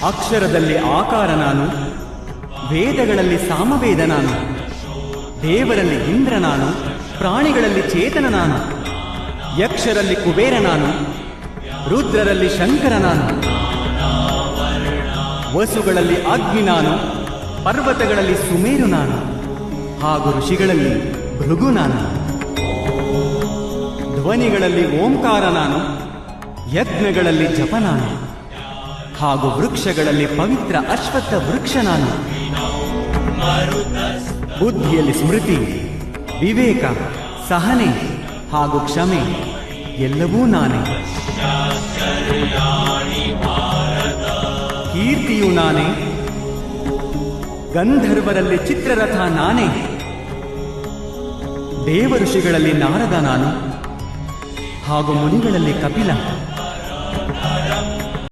ಅಕ್ಷರದಲ್ಲಿ ಆಕಾರ ನಾನು, ವೇದಗಳಲ್ಲಿ ಸಾಮವೇದ ನಾನು, ದೇವರಲ್ಲಿ ಇಂದ್ರ ನಾನು, ಪ್ರಾಣಿಗಳಲ್ಲಿ ಚೇತನ ನಾನು, ಯಕ್ಷರಲ್ಲಿ ಕುಬೇರ ನಾನು, ರುದ್ರರಲ್ಲಿ ಶಂಕರ ನಾನು, ವಸುಗಳಲ್ಲಿ ಅಗ್ನಿ ನಾನು, ಪರ್ವತಗಳಲ್ಲಿ ಸುಮೇರು ನಾನು, ಹಾಗೂ ಋಷಿಗಳಲ್ಲಿ ಭೃಗು ನಾನು, ಧ್ವನಿಗಳಲ್ಲಿ ಓಂಕಾರ ನಾನು, ಯಜ್ಞಗಳಲ್ಲಿ ಜಪ ನಾನು, ಹಾಗೂ ವೃಕ್ಷಗಳಲ್ಲಿ ಪವಿತ್ರ ಅಶ್ವತ್ಥ ವೃಕ್ಷ ನಾನು. ಬುದ್ಧಿಯಲ್ಲಿ ಸ್ಮೃತಿ, ವಿವೇಕ, ಸಹನೆ ಹಾಗೂ ಕ್ಷಮೆ ಎಲ್ಲವೂ ನಾನೇ. ಕೀರ್ತಿಯು ನಾನೇ, ಗಂಧರ್ವರಲ್ಲಿ ಚಿತ್ರರಥ ನಾನೇ, ದೇವ ಋಷಿಗಳಲ್ಲಿ ನಾರದ ನಾನು, ಹಾಗೂ ಮುನಿಗಳಲ್ಲಿ ಕಪಿಲ.